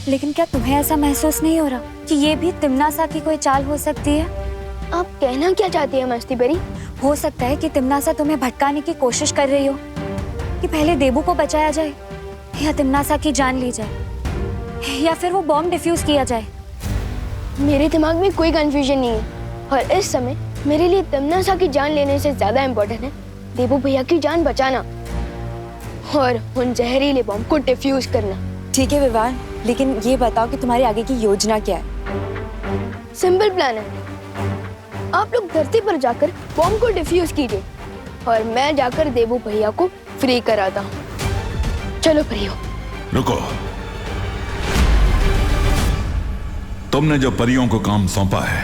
लेकिन क्या तुम्हें ऐसा महसूस नहीं हो रहा कि ये भी तिम्नासा की कोई चाल हो सकती है? आप कहना क्या चाहती है मस्ती परी? हो सकता है कि तिम्नासा तुम्हें भटकाने की कोशिश कर रही हो कि पहले देबू को बचाया जाए या तिम्नासा की जान ली जाए या फिर वो बॉम्ब डिफ्यूज किया जाए। मेरे दिमाग में कोई कंफ्यूजन नहीं है और इस समय मेरे लिए तिम्नासा की जान लेने से ज्यादा इम्पोर्टेंट है देबू भैया की जान बचाना और उन जहरीले बॉम्ब को डिफ्यूज करना। ठीक है विवान, लेकिन ये बताओ कि तुम्हारी आगे की योजना क्या है? सिंपल प्लान है। आप लोग धरती पर जाकर बॉम्ब को डिफ्यूज कीजिए और मैं जाकर देबू भैया को फ्री कराता हूँ। चलो परियों। रुको, तुमने जो परियों को काम सौंपा है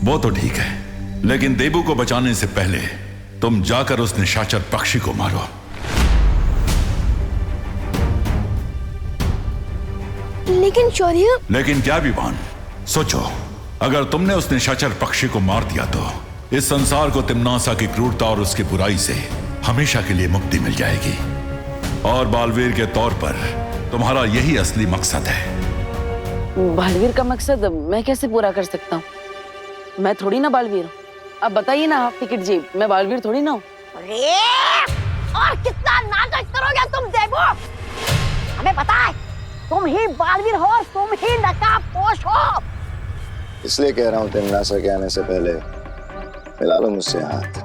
वो तो ठीक है, लेकिन देबू को बचाने से पहले तुम जाकर उस निशाचर पक्षी को मारो। लेकिन शौर्य। लेकिन क्या विवान? सोचो, अगर तुमने उस निशाचर पक्षी को मार दिया तो इस संसार को तिम्नासा की क्रूरता और उसकी बुराई से हमेशा के लिए मुक्ति मिल जाएगी। और बालवीर के तौर पर तुम्हारा यही असली मकसद है। बालवीर का मकसद मैं कैसे पूरा कर सकता हूँ? मैं थोड़ी ना बालवीर हूँ। अब बताइए ना हाफ टिकट जी, मैं बालवीर थोड़ी ना हूँ। और कितना नाटक करोगे तुम देबू? हमें पता है तुम ही बालवीर हो, तुम ही नकाबपोश हो। इसलिए कह रहा हूँ तिम्नासा के आने से पहले मिला लो मुझसे हाथ।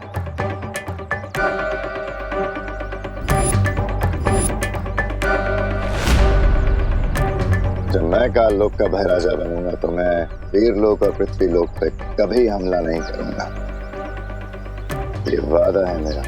जब मैं काल लोक का महाराजा बनूंगा तो मैं वीर लोक और पृथ्वी लोक पे कभी हमला नहीं करूंगा। ये वादा है मेरा।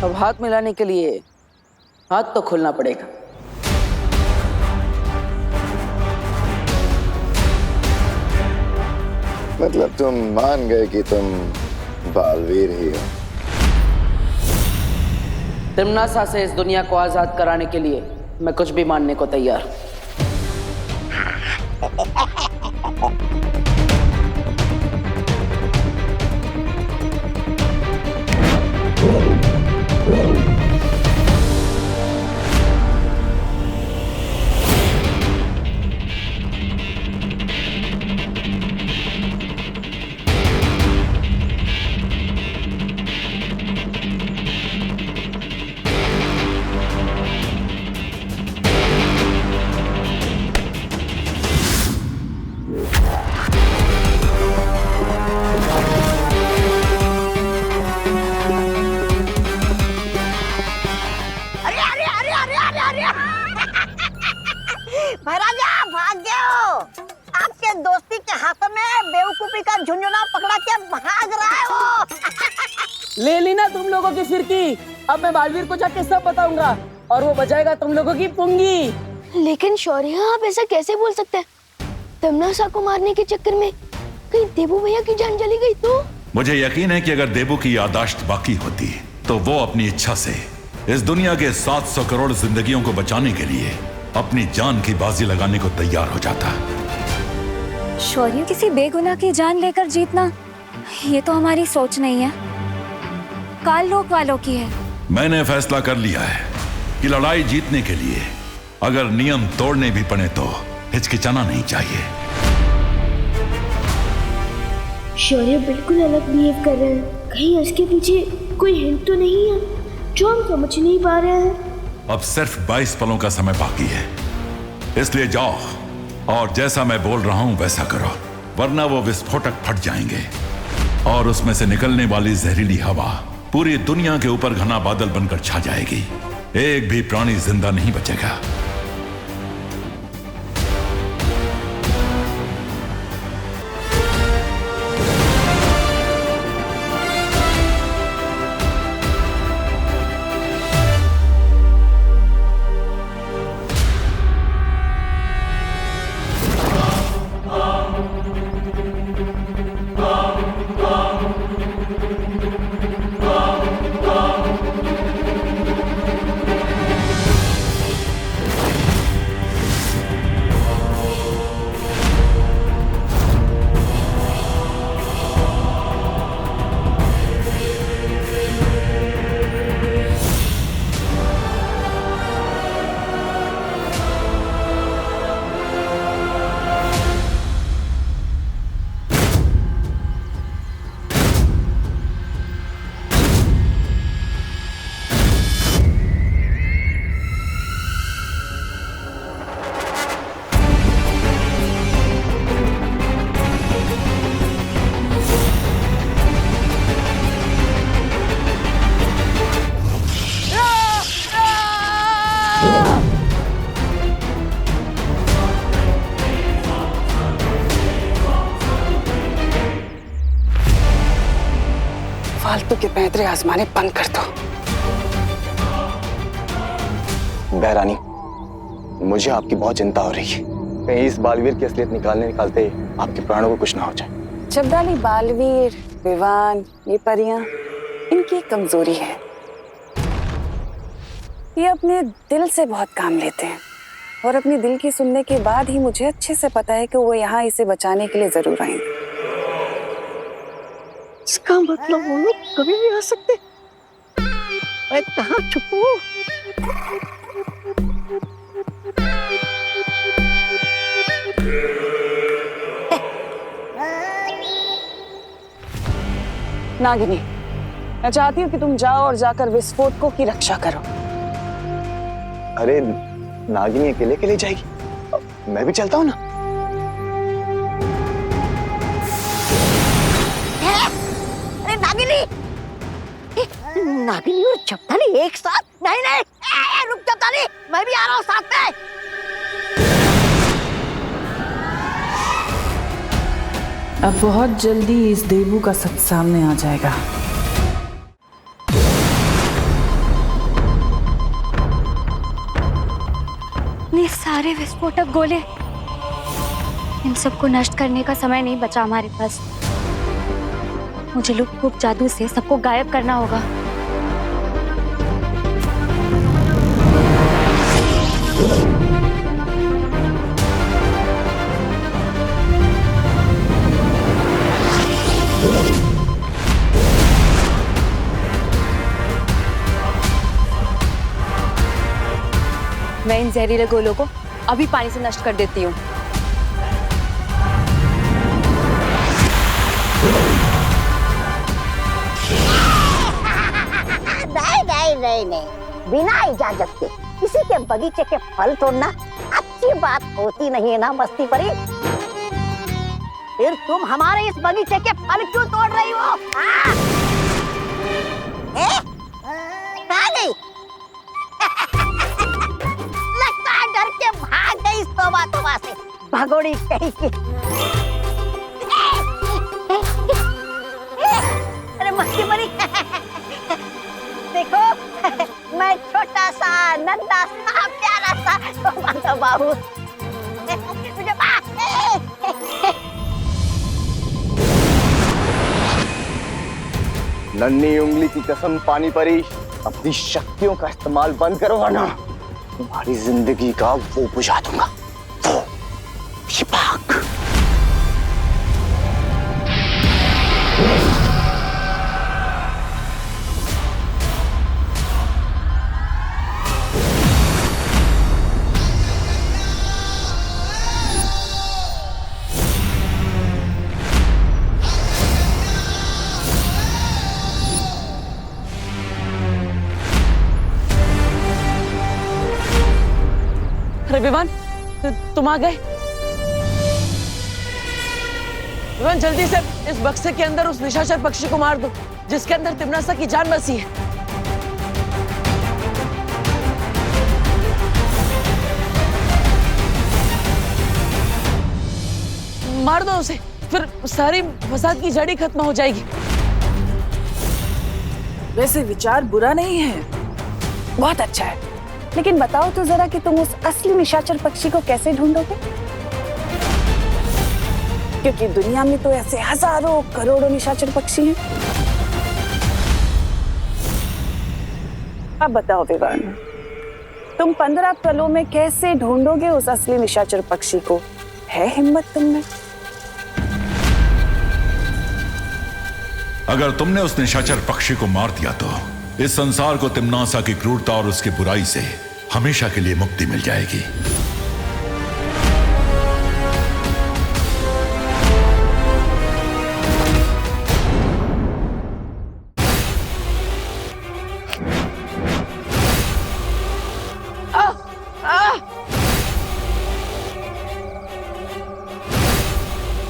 अब हाथ मिलाने के लिए हाथ तो खोलना पड़ेगा। मतलब तुम मान गए कि तुम बालवीर ही हो? तिम्नासा से इस दुनिया को आजाद कराने के लिए मैं कुछ भी मानने को तैयार हूं। महाराजा भाग गए हो। आपके दोस्ती के हाथों में बेवकूफी का झुंझुना पकड़ा के भाग रहा है वो। ले ली ना तुम लोगों की फिरकी। अब मैं बालवीर को जाके सब बताऊंगा और वो बजाएगा तुम लोगों की पुंगी। लेकिन शौर्य, आप ऐसा कैसे बोल सकते हैं? तिम्नासा को मारने के चक्कर में कहीं देबू भैया की जान चली गई तो? मुझे यकीन है कि अगर देबू की याददाश्त बाकी होती तो वो अपनी इच्छा से इस दुनिया के 700 करोड़ जिंदगियों को बचाने के लिए अपनी जान की बाजी लगाने को तैयार हो जाता। शौर्य, किसी बेगुनाह की जान लेकर जीतना ये तो हमारी सोच नहीं है, काल लोक वालों की है। मैंने फैसला कर लिया है कि लड़ाई जीतने के लिए अगर नियम तोड़ने भी पड़े तो हिचकिचाना नहीं चाहिए। शौर्य बिल्कुल अलग बिहेव कर रहे हैं। कहीं इसके पीछे कोई हिंट तो नहीं है जो हम समझ नहीं पा रहे हैं? अब सिर्फ 22 पलों का समय बाकी है, इसलिए जाओ और जैसा मैं बोल रहा हूं वैसा करो, वरना वो विस्फोटक फट जाएंगे और उसमें से निकलने वाली जहरीली हवा पूरी दुनिया के ऊपर घना बादल बनकर छा जाएगी। एक भी प्राणी जिंदा नहीं बचेगा। फालतू के पैंतरे आजमाने बंद कर दो। बहरानी, मुझे आपकी बहुत चिंता हो रही है। कहीं इस बालवीर की असलियत निकालते आपके प्राणों को कुछ ना हो जाए। शब्दाली, बालवीर, विवान, ये परियां, इनकी एक कमजोरी है, ये अपने दिल से बहुत काम लेते हैं और अपने दिल की सुनने के बाद ही मुझे अच्छे से पता है कि वो यहाँ इसे बचाने के लिए जरूर आएंगे। इसका मतलब वो लोग कभी भी आ सकते। मैं कहाँ छुपू? नागिनी, मैं चाहती हूँ कि तुम जाओ और जाकर विस्फोटकों की रक्षा करो। अरे नागिनी अकेले के लिए जाएगी, मैं भी चलता हूँ ना। अरे नागिनी, नागिनी और चपताली एक साथ? नहीं नहीं, रुक चपताली, मैं भी आ रहा हूँ साथ में। अब बहुत जल्दी इस देबू का सच सामने आ जाएगा। ये सारे विस्फोटक गोले, इन सबको नष्ट करने का समय नहीं बचा हमारे पास। मुझे लुक पुक जादू से सबको गायब करना होगा। मैं इन जहरीले गोलों को अभी पानी से नष्ट कर देती हूँ। नहीं, बिना इजाजत के किसी के बगीचे के फल तोड़ना अच्छी बात होती नहीं है ना बस्ती परी। फिर तुम हमारे इस बगीचे के फल क्यों तोड़ रही हो? कहाँ गई? लगता है डर के भाग गई इस तोबा से, भगोड़ी कहीं की। अरे मस्ती परी, देखो मैं छोटा सा नन्हा सा प्यारा सा बाबू, मुझे नन्ही उंगली की कसम पानी परी, अपनी शक्तियों का इस्तेमाल बंद करो वरना तुम्हारी जिंदगी का वो बुझा दूंगा, वो शिपाक। विवान, तुम आ गए? विवान, जल्दी से इस बक्से के अंदर उस निशाचर पक्षी को मार दो जिसके अंदर तिमनासा की जान बसी है। मार दो उसे, फिर सारी फसाद की जड़ी खत्म हो जाएगी। वैसे विचार बुरा नहीं है, बहुत अच्छा है, लेकिन बताओ तो जरा कि तुम उस असली निशाचर पक्षी को कैसे ढूंढोगे? क्योंकि दुनिया में तो ऐसे हजारों करोड़ों निशाचर पक्षी हैं। अब बताओ विवान, तुम 15 पलों में कैसे ढूंढोगे उस असली निशाचर पक्षी को? है हिम्मत तुम में? अगर तुमने उस निशाचर पक्षी को मार दिया तो इस संसार को तिमनासा की क्रूरता और उसकी बुराई से हमेशा के लिए मुक्ति मिल जाएगी।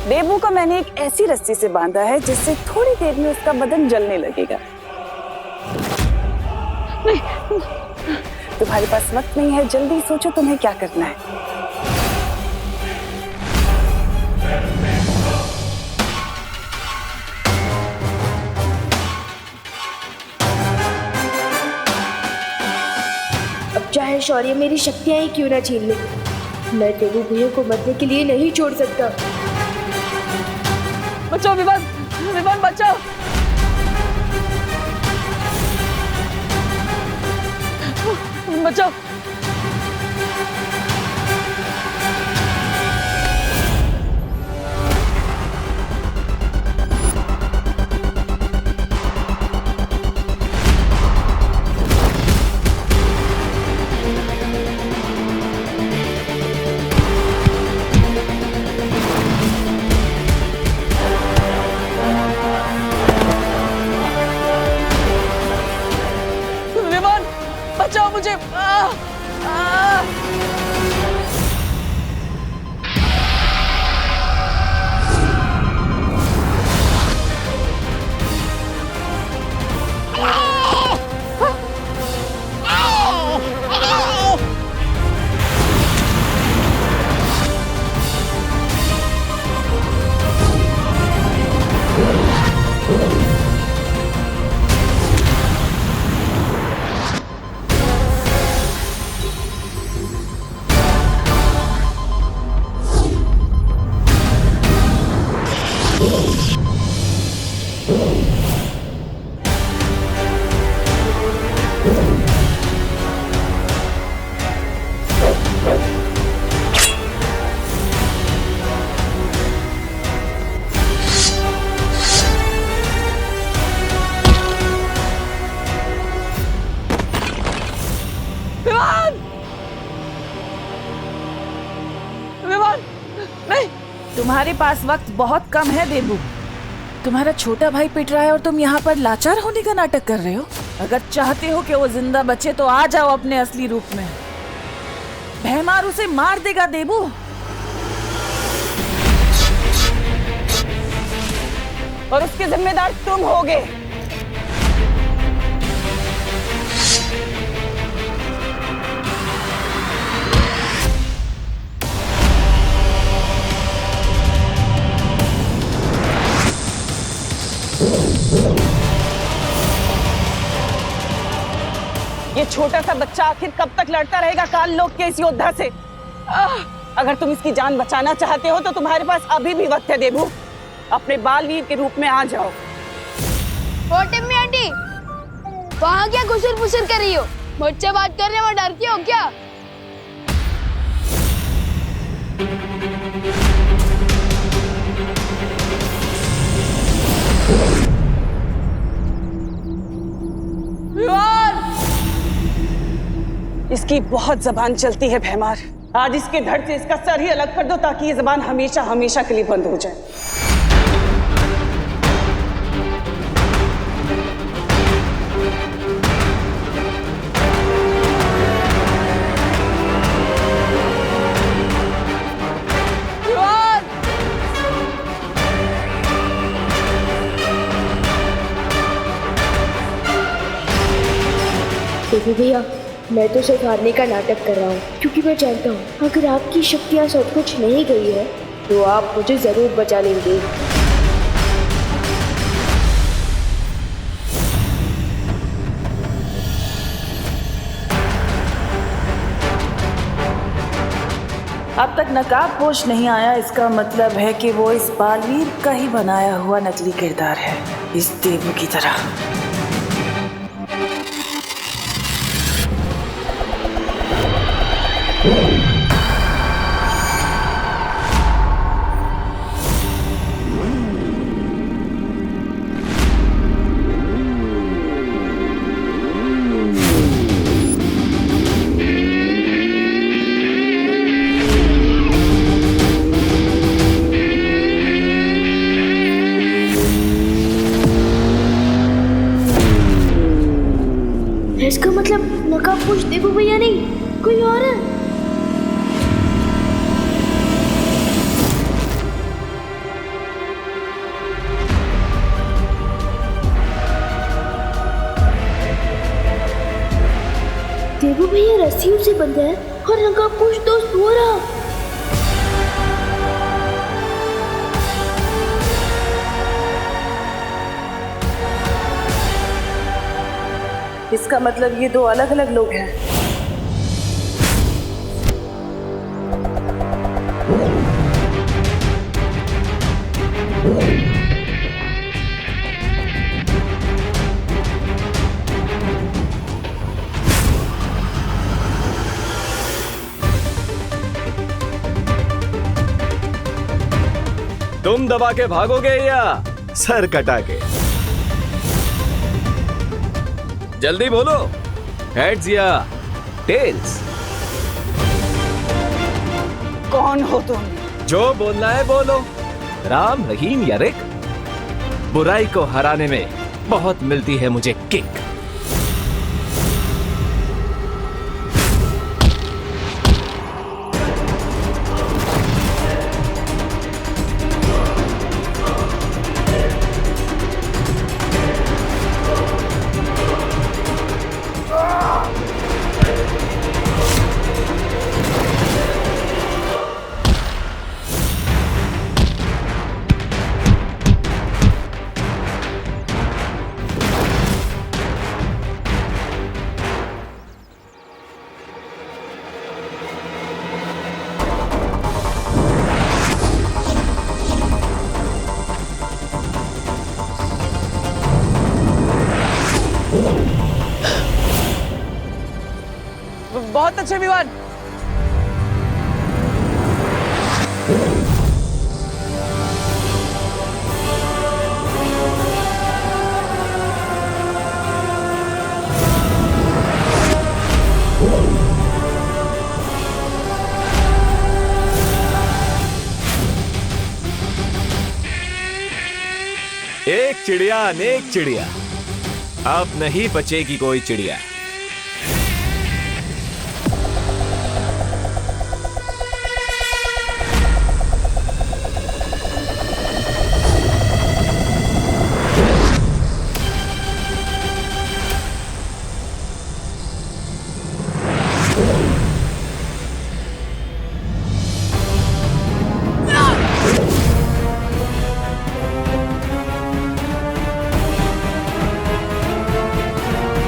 देबू को मैंने एक ऐसी रस्सी से बांधा है जिससे थोड़ी देर में उसका बदन जलने लगेगा। नहीं, तुम्हारे पास वक्त नहीं है, जल्दी सोचो तुम्हें क्या करना है। शौर्य मेरी शक्तियां ही क्यों ना छीन ले, मैं देवू भैया को मरने के लिए नहीं छोड़ सकता। बचाओ विवान, विवान बचाओ। बचाओ। बचाओ मुझे। तुम्हारे पास वक्त बहुत कम है देबू। तुम्हारा छोटा भाई पिट रहा है और तुम यहाँ पर लाचार होने का नाटक कर रहे हो। अगर चाहते हो कि वो जिंदा बचे तो आ जाओ अपने असली रूप में। भैमार उसे मार देगा देबू। और उसके जिम्मेदार तुम होगे। ये छोटा सा बच्चा आखिर कब तक लड़ता रहेगा काल लोक के इस योद्धा से? अगर तुम इसकी जान बचाना चाहते हो तो तुम्हारे पास अभी भी वक्त है देबू। अपने बालवीर के रूप में आ जाओ। टिम्मी आंटी, वहाँ क्या घुसर फुसर कर रही हो? मुझसे बात करने में डरती हो क्या? इसकी बहुत जबान चलती है भैमार। आज इसके धड़ से इसका सर ही अलग कर दो ताकि ये जबान हमेशा हमेशा के लिए बंद हो जाए। देवी भैया, मैं तो सिर्फ हारने का नाटक कर रहा हूँ, क्योंकि मैं जानता हूँ अगर आपकी शक्तियाँ सचमुच नहीं गई है तो आप मुझे जरूर बचा लेंगे। अब तक नकाबपोश नहीं आया, इसका मतलब है कि वो इस बालवीर का ही बनाया हुआ नकली किरदार है, इस देवू की तरह। इसका मतलब नकाबपोश देवू भैया नहीं, कोई और है। देवू भैया रस्सियों से बंधा है और नकाबपोश दोस्त हो रहा। इसका मतलब ये दो अलग अलग लोग हैं। तुम दबा के भागोगे या सर कटा के? जल्दी बोलो, हेड्स या टेल्स? कौन हो तुम? जो बोलना है बोलो। राम, रहीम या रिक? बुराई को हराने में बहुत मिलती है मुझे किक। बहुत अच्छे विवान। एक चिड़िया अनेक चिड़िया, अब नहीं बचेगी कोई चिड़िया।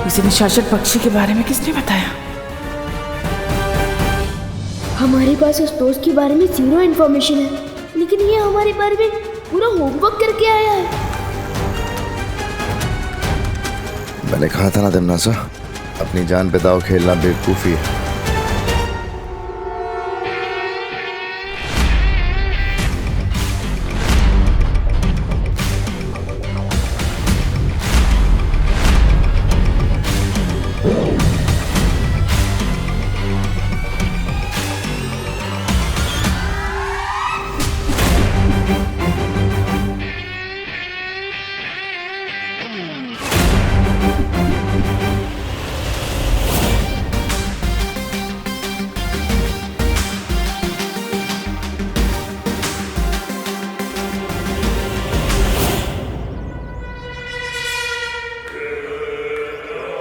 इसे निशाचर पक्षी के बारे में किसने बताया? हमारे पास उस दोस्त के बारे में 0 इन्फॉर्मेशन है, लेकिन ये हमारे बारे में पूरा होमवर्क करके आया है। मैंने कहा था ना दमनासा, अपनी जान पे दाव खेलना बेवकूफी है।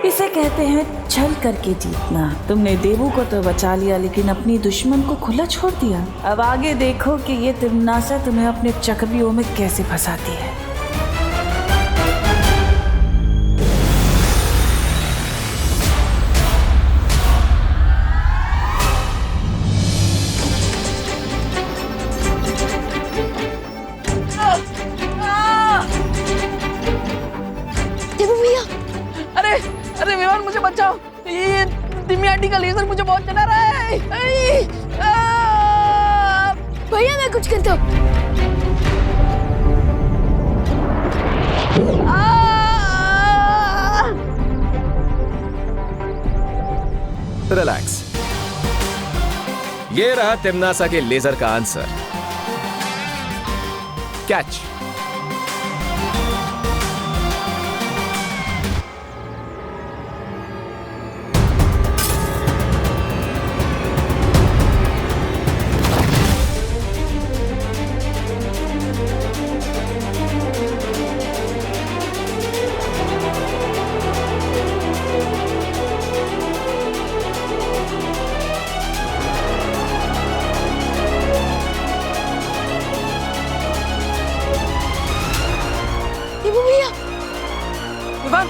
इसे कहते हैं छल करके जीतना। तुमने देवू को तो बचा लिया, लेकिन अपनी दुश्मन को खुला छोड़ दिया। अब आगे देखो कि ये तिमनासा तुम्हें अपने चक्रव्यूह में कैसे फंसाती है। देवू भैया, अरे विवान, मुझे बचाओ। ये तिमी आंटी का लेजर मुझे बहुत जला रहा है। भैया मैं कुछ करता हूँ। रिलैक्स। ये रहा तिमनासा के लेजर का आंसर। कैच। देवू भैया, विवान,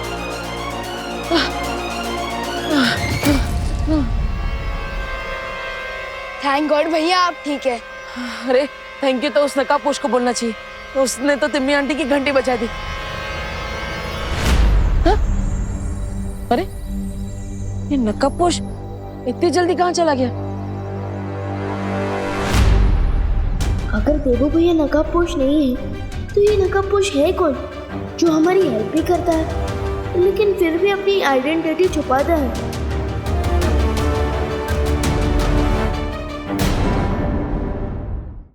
थैंक गॉड भैया आप ठीक है। अरे थैंक यू तो उस नकाबपोश को बोलना चाहिए। उसने तो तिम्मी आंटी की घंटी बचा दी। हाँ? अरे ये नकाबपोश इतनी जल्दी कहाँ चला गया? अगर देवू भैया नकाबपोश नहीं है तो ये नकाबपोश है कौन जो हमारी हेल्प भी करता है लेकिन फिर भी अपनी आइडेंटिटी छुपाता है?